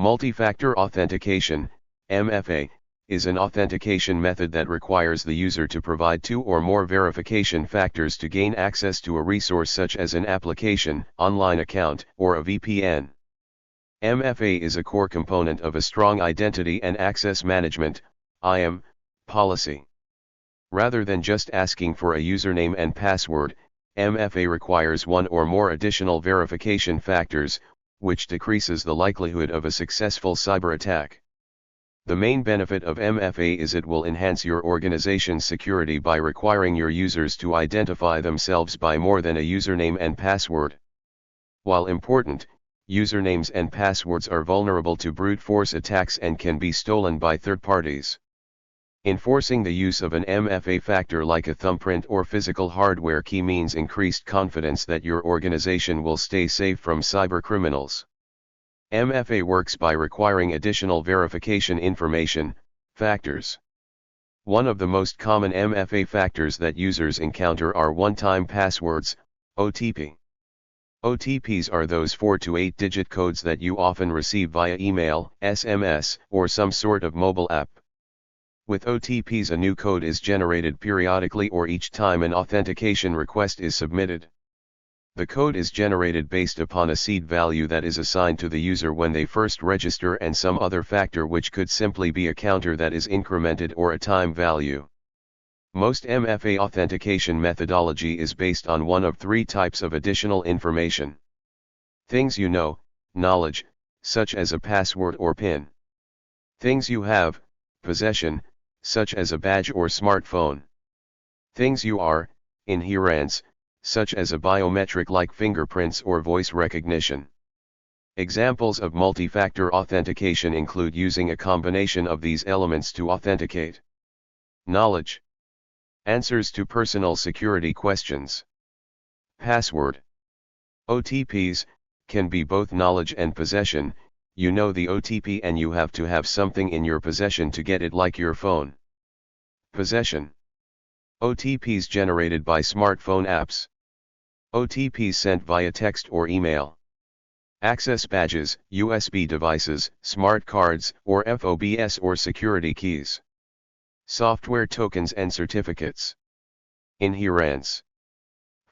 Multifactor authentication, MFA, is an authentication method that requires the user to provide two or more verification factors to gain access to a resource such as an application, online account, or a VPN. MFA is a core component of a strong identity and access management (IAM) policy. Rather than just asking for a username and password, MFA requires one or more additional verification factors, which decreases the likelihood of a successful cyber attack. The main benefit of MFA is it will enhance your organization's security by requiring your users to identify themselves by more than a username and password. While important, usernames and passwords are vulnerable to brute force attacks and can be stolen by third parties. Enforcing the use of an MFA factor like a thumbprint or physical hardware key means increased confidence that your organization will stay safe from cyber criminals. MFA works by requiring additional verification information, factors. One of the most common MFA factors that users encounter are one-time passwords, OTP. OTPs are those 4 to 8-digit codes that you often receive via email, SMS, or some sort of mobile app. With OTPs, a new code is generated periodically or each time an authentication request is submitted. The code is generated based upon a seed value that is assigned to the user when they first register and some other factor, which could simply be a counter that is incremented or a time value. Most MFA authentication methodology is based on one of three types of additional information. Things you know, knowledge, such as a password or PIN. Things you have, possession, such as a badge or smartphone. Things you are, inherence, such as a biometric like fingerprints or voice recognition. Examples of multi-factor authentication include using a combination of these elements to authenticate. Knowledge. Answers to personal security questions. Password. OTPs, can be both knowledge and possession. You know the OTP and you have to have something in your possession to get it, like your phone. Possession. OTPs generated by smartphone apps. OTPs sent via text or email. Access badges, USB devices, smart cards, or FOBS or security keys. Software tokens and certificates. Inherence.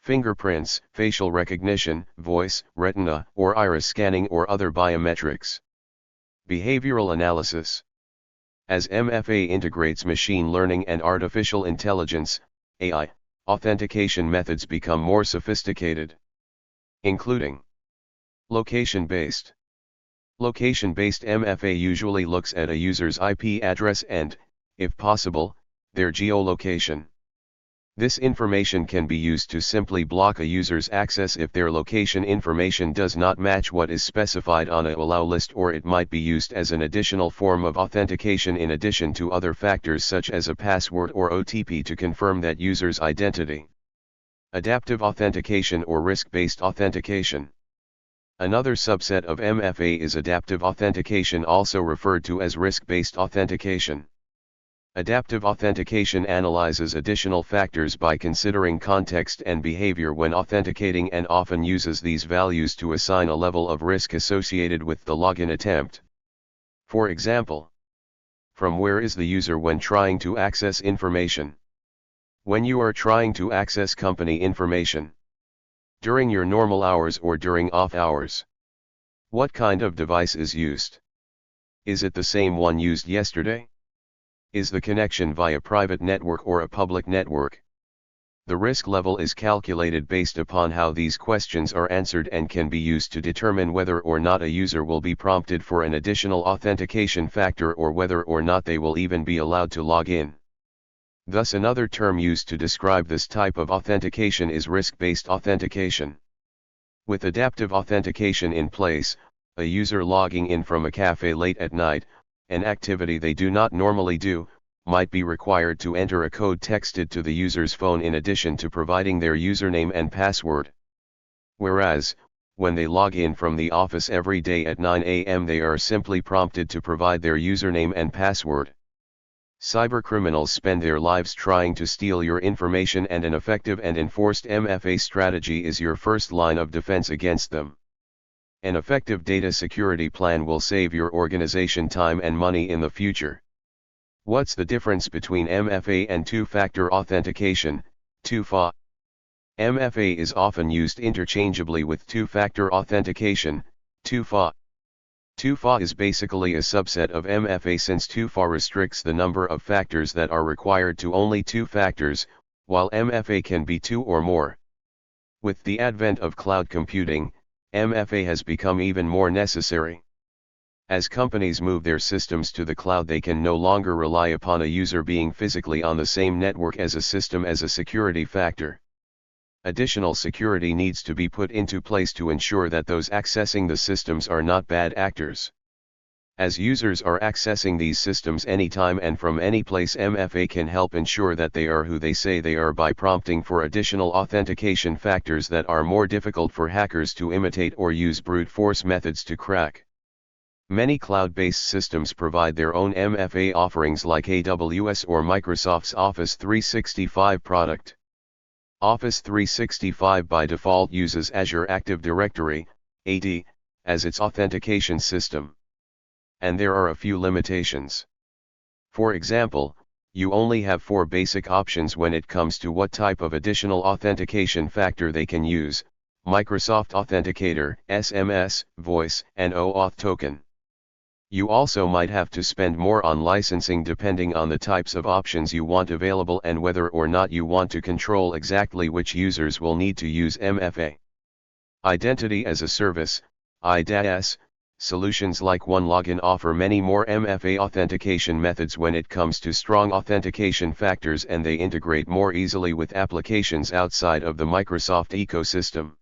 Fingerprints, facial recognition, voice, retina, or iris scanning or other biometrics. Behavioral analysis. As MFA integrates machine learning and artificial intelligence, AI, authentication methods become more sophisticated, including location-based. Location-based MFA usually looks at a user's IP address and, if possible, their geolocation. This information can be used to simply block a user's access if their location information does not match what is specified on a allow list, or it might be used as an additional form of authentication in addition to other factors such as a password or OTP to confirm that user's identity. Adaptive authentication or risk-based authentication. Another subset of MFA is adaptive authentication, also referred to as risk-based authentication. Adaptive authentication analyzes additional factors by considering context and behavior when authenticating, and often uses these values to assign a level of risk associated with the login attempt. For example, from where is the user when trying to access information? When you are trying to access company information? During your normal hours or during off hours? What kind of device is used? Is it the same one used yesterday? Is the connection via private network or a public network? The risk level is calculated based upon how these questions are answered and can be used to determine whether or not a user will be prompted for an additional authentication factor or whether or not they will even be allowed to log in. Thus, another term used to describe this type of authentication is risk-based authentication. With adaptive authentication in place, a user logging in from a cafe late at night, an activity they do not normally do, might be required to enter a code texted to the user's phone in addition to providing their username and password. Whereas, when they log in from the office every day at 9 a.m., they are simply prompted to provide their username and password. Cybercriminals spend their lives trying to steal your information, and an effective and enforced MFA strategy is your first line of defense against them. An effective data security plan will save your organization time and money in the future. What's the difference between MFA and two-factor authentication, 2FA? MFA is often used interchangeably with two-factor authentication, 2FA. 2FA is basically a subset of MFA since 2FA restricts the number of factors that are required to only 2 factors, while MFA can be 2 or more. With the advent of cloud computing, MFA has become even more necessary. As companies move their systems to the cloud, they can no longer rely upon a user being physically on the same network as a system as a security factor. Additional security needs to be put into place to ensure that those accessing the systems are not bad actors. As users are accessing these systems anytime and from any place, MFA can help ensure that they are who they say they are by prompting for additional authentication factors that are more difficult for hackers to imitate or use brute force methods to crack. Many cloud-based systems provide their own MFA offerings like AWS or Microsoft's Office 365 product. Office 365 by default uses Azure Active Directory, AD, as its authentication system. And there are a few limitations. For example, you only have 4 basic options when it comes to what type of additional authentication factor they can use: Microsoft Authenticator, SMS, Voice, and OAuth token. You also might have to spend more on licensing depending on the types of options you want available and whether or not you want to control exactly which users will need to use MFA. Identity as a Service, IDaaS, solutions like OneLogin offer many more MFA authentication methods when it comes to strong authentication factors, and they integrate more easily with applications outside of the Microsoft ecosystem.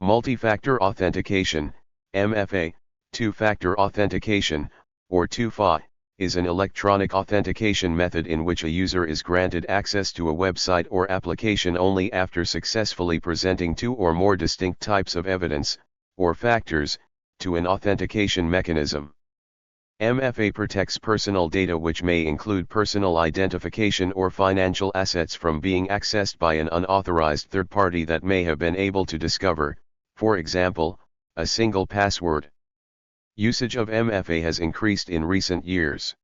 Multifactor authentication, MFA, two-factor authentication, or 2FA, is an electronic authentication method in which a user is granted access to a website or application only after successfully presenting 2 or more distinct types of evidence, or factors, to an authentication mechanism. MFA protects personal data, which may include personal identification or financial assets, from being accessed by an unauthorized third party that may have been able to discover, for example, a single password. Usage of MFA has increased in recent years.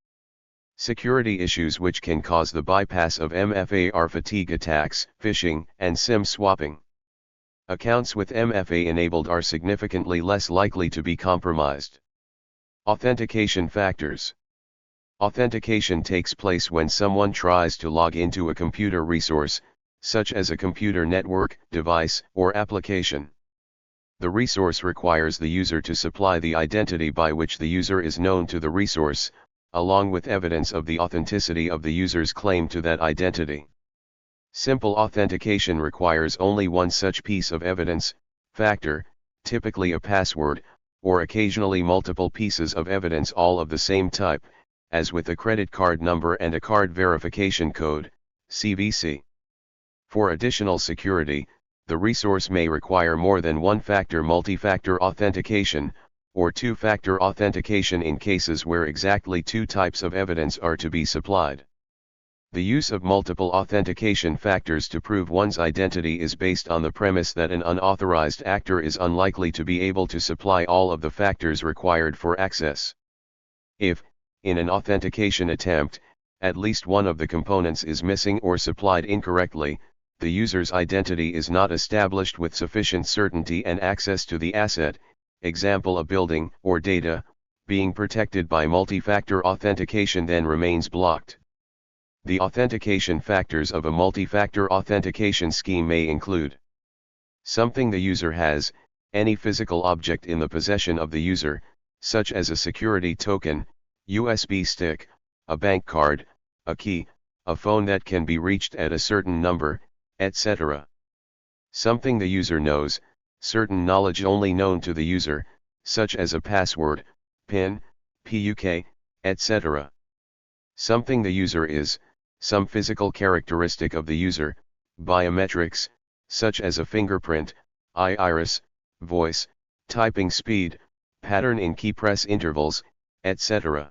Security issues which can cause the bypass of MFA are fatigue attacks, phishing, and SIM swapping. Accounts with MFA enabled are significantly less likely to be compromised. Authentication factors. Authentication takes place when someone tries to log into a computer resource, such as a computer network, device, or application. The resource requires the user to supply the identity by which the user is known to the resource, along with evidence of the authenticity of the user's claim to that identity. Simple authentication requires only one such piece of evidence, factor, typically a password, or occasionally multiple pieces of evidence all of the same type, as with a credit card number and a card verification code, CVC. For additional security, the resource may require more than one-factor multifactor authentication, or two-factor authentication in cases where exactly 2 types of evidence are to be supplied. The use of multiple authentication factors to prove one's identity is based on the premise that an unauthorized actor is unlikely to be able to supply all of the factors required for access. If, in an authentication attempt, at least one of the components is missing or supplied incorrectly, the user's identity is not established with sufficient certainty, and access to the asset, example a building or data, being protected by multi-factor authentication then remains blocked. The authentication factors of a multi-factor authentication scheme may include something the user has, any physical object in the possession of the user, such as a security token, USB stick, a bank card, a key, a phone that can be reached at a certain number, etc. Something the user knows, certain knowledge only known to the user, such as a password, PIN, PUK, etc. Something the user is, some physical characteristic of the user, biometrics, such as a fingerprint, iris, voice, typing speed, pattern in key press intervals, etc.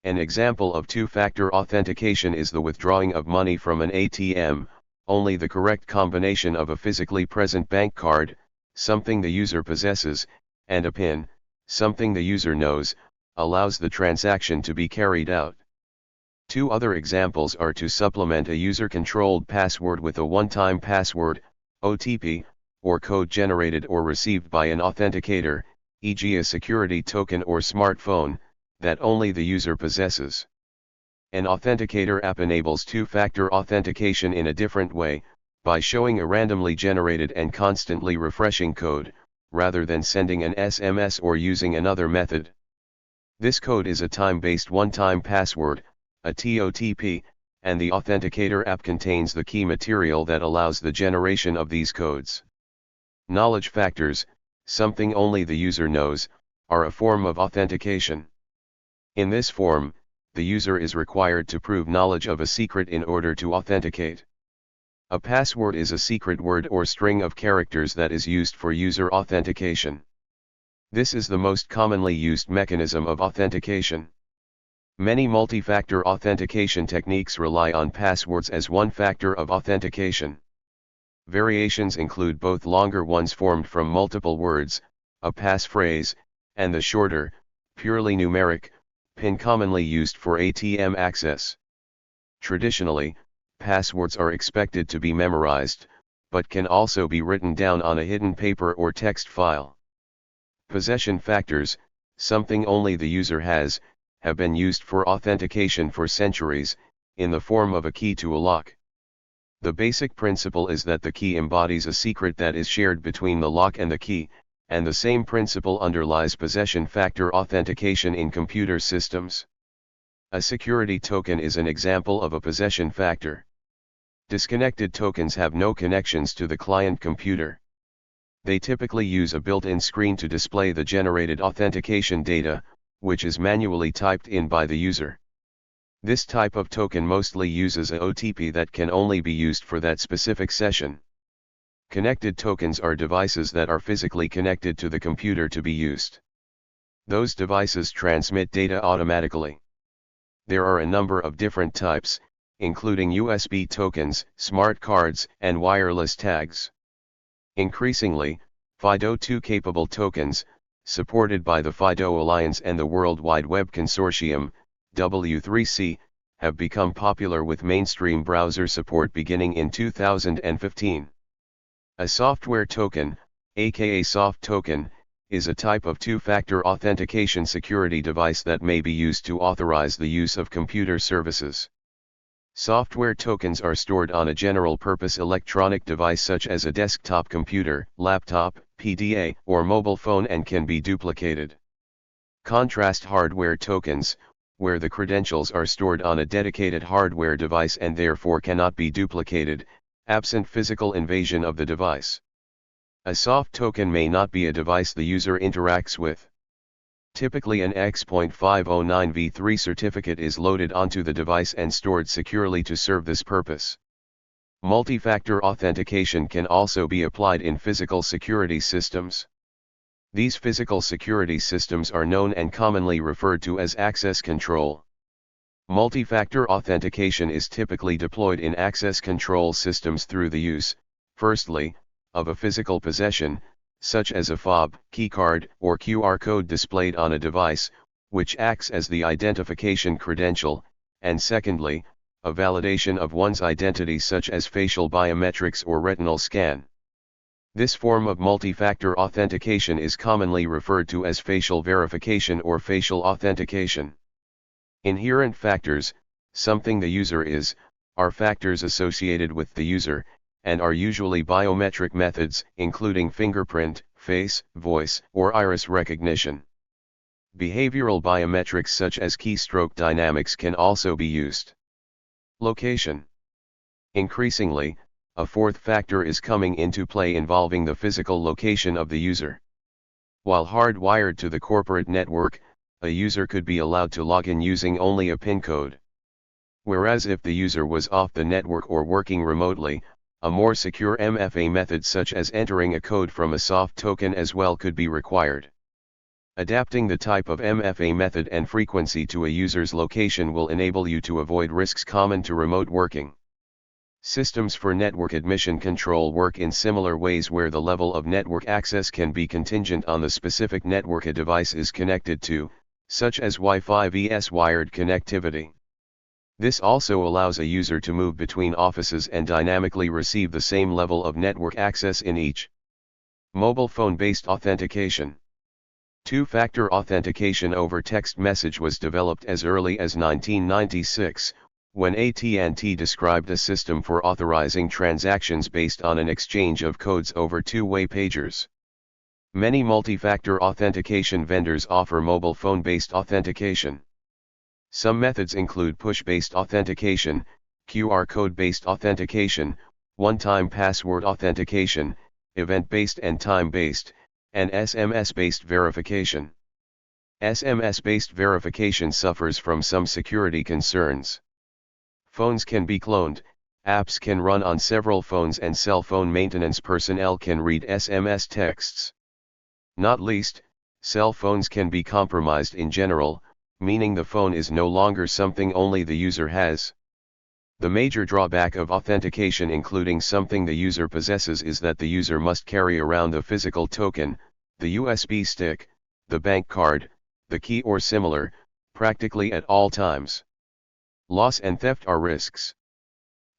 An example of two-factor authentication is the withdrawing of money from an ATM. Only the correct combination of a physically present bank card, something the user possesses, and a PIN, something the user knows, allows the transaction to be carried out. Two other examples are to supplement a user-controlled password with a one-time password, OTP, or code generated or received by an authenticator, e.g. a security token or smartphone, that only the user possesses. An authenticator app enables two-factor authentication in a different way, by showing a randomly generated and constantly refreshing code, rather than sending an SMS or using another method. This code is a time-based one-time password, a TOTP, and the authenticator app contains the key material that allows the generation of these codes. Knowledge factors, something only the user knows, are a form of authentication. In this form, the user is required to prove knowledge of a secret in order to authenticate. A password is a secret word or string of characters that is used for user authentication. This is the most commonly used mechanism of authentication. Many multi-factor authentication techniques rely on passwords as one factor of authentication. Variations include both longer ones formed from multiple words, a passphrase, and the shorter, purely numeric, PIN commonly used for ATM access. Traditionally, passwords are expected to be memorized, but can also be written down on a hidden paper or text file. Possession factors, something only the user has, have been used for authentication for centuries, in the form of a key to a lock. The basic principle is that the key embodies a secret that is shared between the lock and the key, and the same principle underlies possession factor authentication in computer systems. A security token is an example of a possession factor. Disconnected tokens have no connections to the client computer. They typically use a built-in screen to display the generated authentication data, which is manually typed in by the user. This type of token mostly uses a OTP that can only be used for that specific session. Connected tokens are devices that are physically connected to the computer to be used. Those devices transmit data automatically. There are a number of different types, including USB tokens, smart cards, and wireless tags. Increasingly, FIDO2 capable tokens, supported by the FIDO Alliance and the World Wide Web Consortium, W3C, have become popular with mainstream browser support beginning in 2015. A software token, aka soft token, is a type of two-factor authentication security device that may be used to authorize the use of computer services. Software tokens are stored on a general-purpose electronic device such as a desktop computer, laptop, PDA, or mobile phone and can be duplicated. Contrast hardware tokens, where the credentials are stored on a dedicated hardware device and therefore cannot be duplicated, absent physical invasion of the device. A soft token may not be a device the user interacts with. Typically an X.509v3 certificate is loaded onto the device and stored securely to serve this purpose. Multi-factor authentication can also be applied in physical security systems. These physical security systems are known and commonly referred to as access control. Multi-factor authentication is typically deployed in access control systems through the use, firstly, of a physical possession, such as a fob, keycard, or QR code displayed on a device, which acts as the identification credential, and secondly, a validation of one's identity such as facial biometrics or retinal scan. This form of multi-factor authentication is commonly referred to as facial verification or facial authentication. Inherent factors, something the user is, are factors associated with the user, and are usually biometric methods, including fingerprint, face, voice, or iris recognition. Behavioral biometrics such as keystroke dynamics can also be used. Location. Increasingly, a fourth factor is coming into play involving the physical location of the user. While hardwired to the corporate network, a user could be allowed to log in using only a PIN code. Whereas if the user was off the network or working remotely, a more secure MFA method such as entering a code from a soft token as well could be required. Adapting the type of MFA method and frequency to a user's location will enable you to avoid risks common to remote working. Systems for network admission control work in similar ways where the level of network access can be contingent on the specific network a device is connected to, such as Wi-Fi vs wired connectivity. This also allows a user to move between offices and dynamically receive the same level of network access in each. Mobile phone-based authentication. Two-factor authentication over text message was developed as early as 1996, when AT&T described a system for authorizing transactions based on an exchange of codes over two-way pagers. Many multi-factor authentication vendors offer mobile phone-based authentication. Some methods include push-based authentication, QR code-based authentication, one-time password authentication, event-based and time-based, and SMS-based verification. SMS-based verification suffers from some security concerns. Phones can be cloned, apps can run on several phones, and cell phone maintenance personnel can read SMS texts. Not least, cell phones can be compromised in general, meaning the phone is no longer something only the user has. The major drawback of authentication, including something the user possesses, is that the user must carry around the physical token, the USB stick, the bank card, the key or similar, practically at all times. Loss and theft are risks.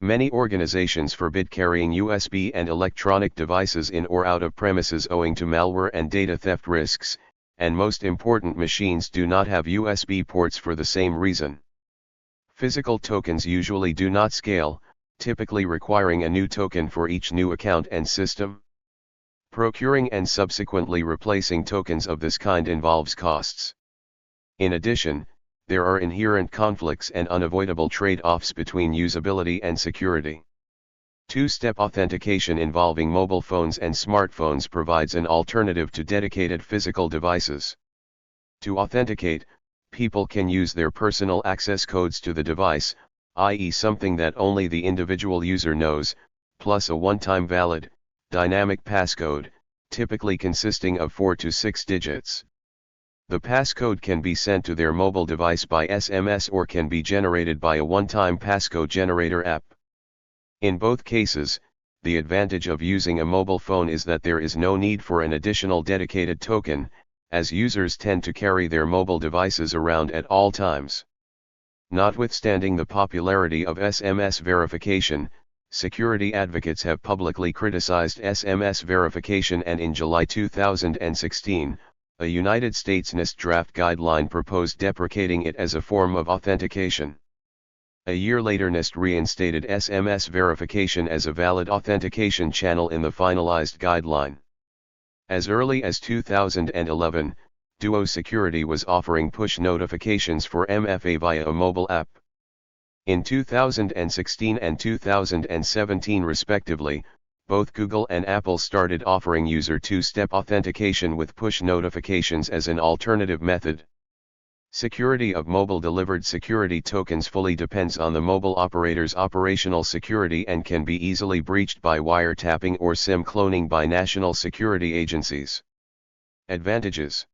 Many organizations forbid carrying USB and electronic devices in or out of premises owing to malware and data theft risks, and most important, machines do not have USB ports for the same reason. Physical tokens usually do not scale, typically requiring a new token for each new account and system. Procuring and subsequently replacing tokens of this kind involves costs. In addition, there are inherent conflicts and unavoidable trade-offs between usability and security. Two-step authentication involving mobile phones and smartphones provides an alternative to dedicated physical devices. To authenticate, people can use their personal access codes to the device, i.e. something that only the individual user knows, plus a one-time valid, dynamic passcode, typically consisting of 4 to 6 digits. The passcode can be sent to their mobile device by SMS or can be generated by a one-time passcode generator app. In both cases, the advantage of using a mobile phone is that there is no need for an additional dedicated token, as users tend to carry their mobile devices around at all times. Notwithstanding the popularity of SMS verification, security advocates have publicly criticized SMS verification, and in July 2016, a United States NIST draft guideline proposed deprecating it as a form of authentication. A year later, NIST reinstated SMS verification as a valid authentication channel in the finalized guideline. As early as 2011, Duo Security was offering push notifications for MFA via a mobile app. In 2016 and 2017 respectively, both Google and Apple started offering user two-step authentication with push notifications as an alternative method. Security of mobile-delivered security tokens fully depends on the mobile operator's operational security and can be easily breached by wiretapping or SIM cloning by national security agencies. Advantages: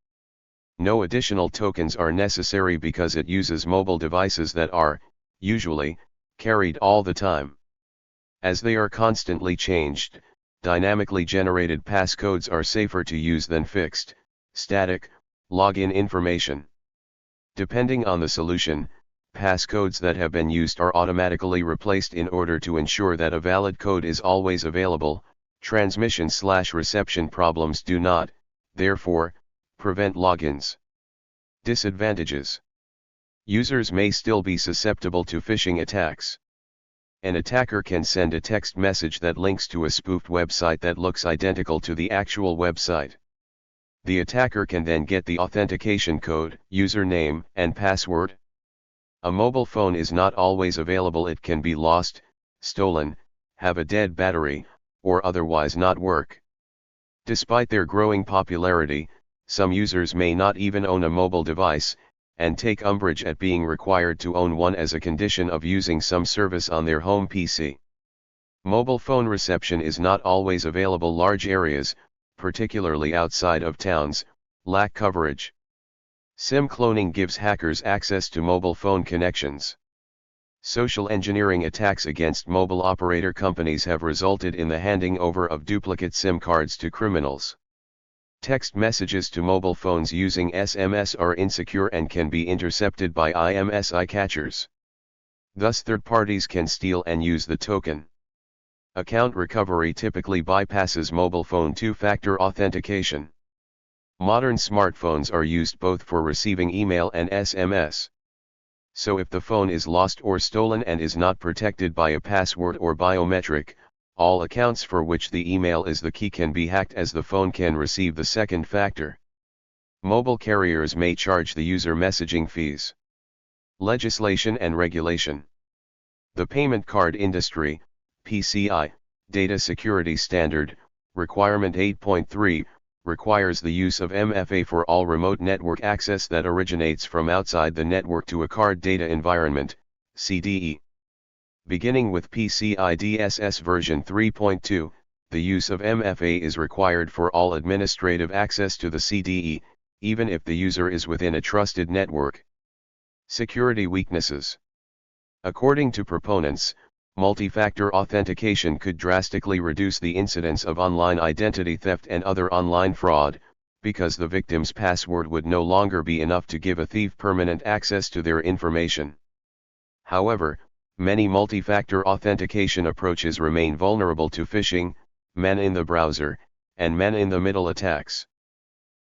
no additional tokens are necessary because it uses mobile devices that are, usually, carried all the time. As they are constantly changed, dynamically generated passcodes are safer to use than fixed, static, login information. Depending on the solution, passcodes that have been used are automatically replaced in order to ensure that a valid code is always available. Transmission/reception problems do not, therefore, prevent logins. Disadvantages: users may still be susceptible to phishing attacks. An attacker can send a text message that links to a spoofed website that looks identical to the actual website. The attacker can then get the authentication code, username, and password. A mobile phone is not always available. It can be lost, stolen, have a dead battery, or otherwise not work. Despite their growing popularity, some users may not even own a mobile device, and take umbrage at being required to own one as a condition of using some service on their home PC. Mobile phone reception is not always available. Large areas, particularly outside of towns, lack coverage. SIM cloning gives hackers access to mobile phone connections. Social engineering attacks against mobile operator companies have resulted in the handing over of duplicate SIM cards to criminals. Text messages to mobile phones using SMS are insecure and can be intercepted by IMSI catchers. Thus third parties can steal and use the token. Account recovery typically bypasses mobile phone two-factor authentication. Modern smartphones are used both for receiving email and SMS. So if the phone is lost or stolen and is not protected by a password or biometric, all accounts for which the email is the key can be hacked, as the phone can receive the second factor. Mobile carriers may charge the user messaging fees. Legislation and regulation. The Payment Card Industry, PCI, Data Security Standard, Requirement 8.3, requires the use of MFA for all remote network access that originates from outside the network to a card data environment, CDE. Beginning with PCI DSS version 3.2, the use of MFA is required for all administrative access to the CDE, even if the user is within a trusted network. Security weaknesses. According to proponents, multi-factor authentication could drastically reduce the incidence of online identity theft and other online fraud, because the victim's password would no longer be enough to give a thief permanent access to their information. However, many multi-factor authentication approaches remain vulnerable to phishing, man-in-the-browser, and man-in-the-middle attacks.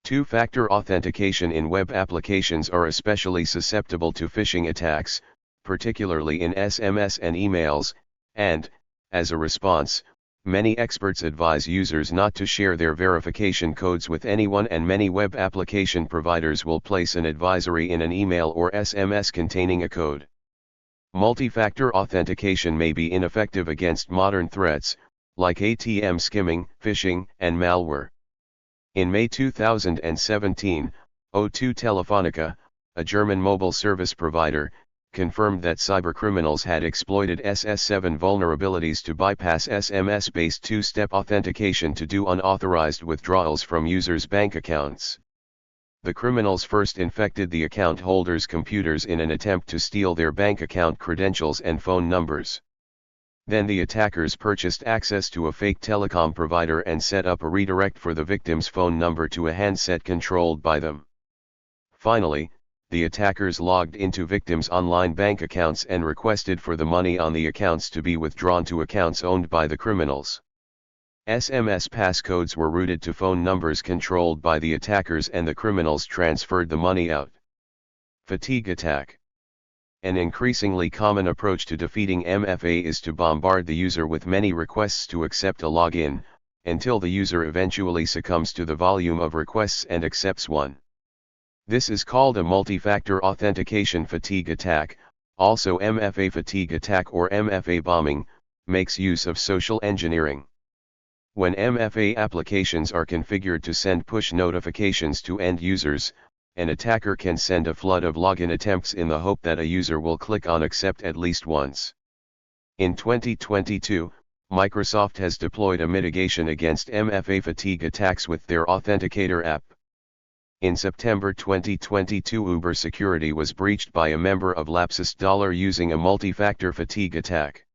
Two-factor authentication in web applications are especially susceptible to phishing attacks, particularly in SMS and emails, and, as a response, many experts advise users not to share their verification codes with anyone, and many web application providers will place an advisory in an email or SMS containing a code. Multi-factor authentication may be ineffective against modern threats, like ATM skimming, phishing, and malware. In May 2017, O2 Telefonica, a German mobile service provider, confirmed that cybercriminals had exploited SS7 vulnerabilities to bypass SMS-based two-step authentication to do unauthorized withdrawals from users' bank accounts. The criminals first infected the account holders' computers in an attempt to steal their bank account credentials and phone numbers. Then the attackers purchased access to a fake telecom provider and set up a redirect for the victim's phone number to a handset controlled by them. Finally, the attackers logged into victims' online bank accounts and requested for the money on the accounts to be withdrawn to accounts owned by the criminals. SMS passcodes were routed to phone numbers controlled by the attackers, and the criminals transferred the money out. Fatigue attack. An increasingly common approach to defeating MFA is to bombard the user with many requests to accept a login, until the user eventually succumbs to the volume of requests and accepts one. This is called a multi-factor authentication fatigue attack. Also MFA fatigue attack or MFA bombing makes use of social engineering. When MFA applications are configured to send push notifications to end users, an attacker can send a flood of login attempts in the hope that a user will click on accept at least once. In 2022, Microsoft has deployed a mitigation against MFA fatigue attacks with their Authenticator app. In September 2022, Uber security was breached by a member of Lapsus using a multi-factor fatigue attack.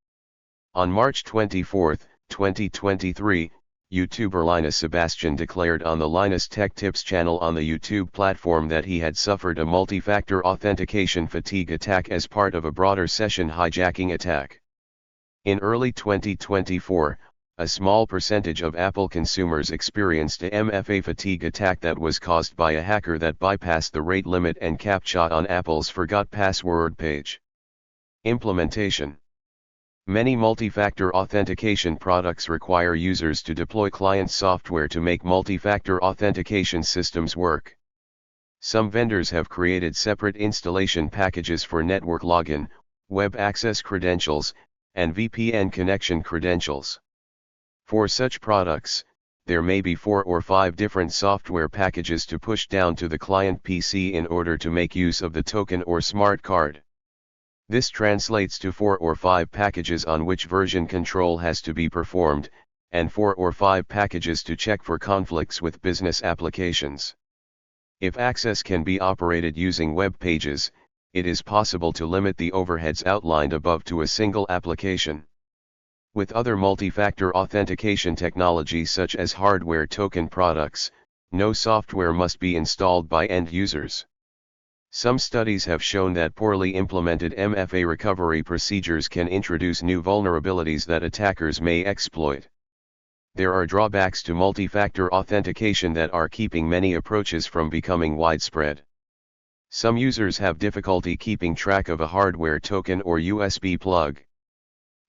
On March 24, 2023, YouTuber Linus Sebastian declared on the Linus Tech Tips channel on the YouTube platform that he had suffered a multi-factor authentication fatigue attack as part of a broader session hijacking attack. In early 2024, a small percentage of Apple consumers experienced a MFA fatigue attack that was caused by a hacker that bypassed the rate limit and CAPTCHA on Apple's Forgot Password page. Implementation. Many multi-factor authentication products require users to deploy client software to make multi-factor authentication systems work. Some vendors have created separate installation packages for network login, web access credentials, and VPN connection credentials. For such products, there may be 4 or 5 different software packages to push down to the client PC in order to make use of the token or smart card. This translates to 4 or 5 packages on which version control has to be performed, and 4 or 5 packages to check for conflicts with business applications. If access can be operated using web pages, it is possible to limit the overheads outlined above to a single application. With other multi-factor authentication technologies such as hardware token products, no software must be installed by end users. Some studies have shown that poorly implemented MFA recovery procedures can introduce new vulnerabilities that attackers may exploit. There are drawbacks to multi-factor authentication that are keeping many approaches from becoming widespread. Some users have difficulty keeping track of a hardware token or USB plug.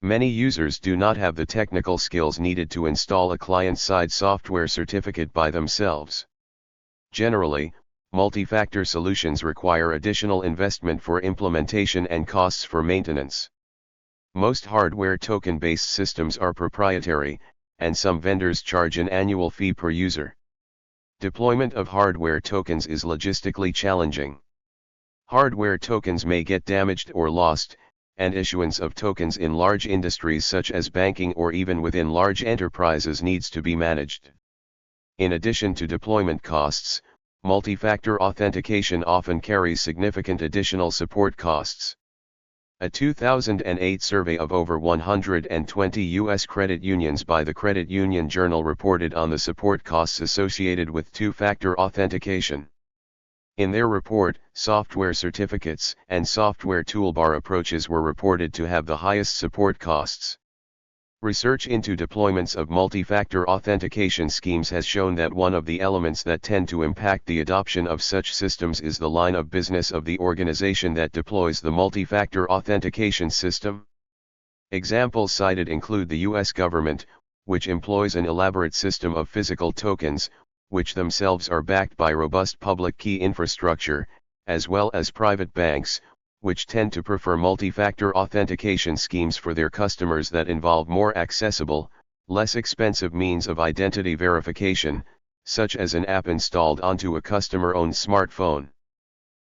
Many users do not have the technical skills needed to install a client-side software certificate by themselves. Generally, multi-factor solutions require additional investment for implementation and costs for maintenance. Most hardware token-based systems are proprietary, and some vendors charge an annual fee per user. Deployment of hardware tokens is logistically challenging. Hardware tokens may get damaged or lost, and issuance of tokens in large industries such as banking or even within large enterprises needs to be managed. In addition to deployment costs, multi-factor authentication often carries significant additional support costs. A 2008 survey of over 120 U.S. credit unions by the Credit Union Journal reported on the support costs associated with two-factor authentication. In their report, software certificates and software toolbar approaches were reported to have the highest support costs. Research into deployments of multi-factor authentication schemes has shown that one of the elements that tend to impact the adoption of such systems is the line of business of the organization that deploys the multi-factor authentication system. Examples cited include the U.S. government, which employs an elaborate system of physical tokens, which themselves are backed by robust public key infrastructure, as well as private banks, which tend to prefer multi-factor authentication schemes for their customers that involve more accessible, less expensive means of identity verification, such as an app installed onto a customer-owned smartphone.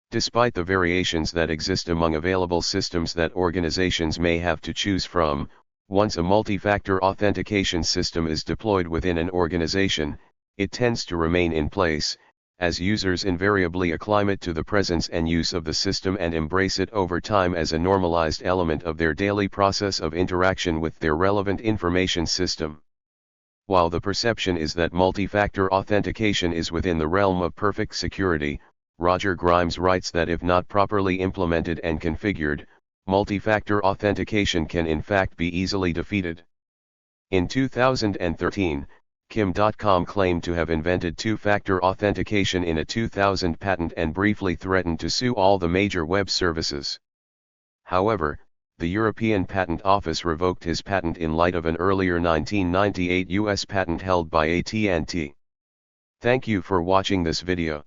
Despite the variations that exist among available systems that organizations may have to choose from, once a multi-factor authentication system is deployed within an organization, it tends to remain in place, as users invariably acclimate to the presence and use of the system and embrace it over time as a normalized element of their daily process of interaction with their relevant information system. While the perception is that multi-factor authentication is within the realm of perfect security, Roger Grimes writes that if not properly implemented and configured, multi-factor authentication can in fact be easily defeated. In 2013, Kim.com claimed to have invented two-factor authentication in a 2000 patent and briefly threatened to sue all the major web services. However, the European Patent Office revoked his patent in light of an earlier 1998 US patent held by AT&T. Thank you for watching this video.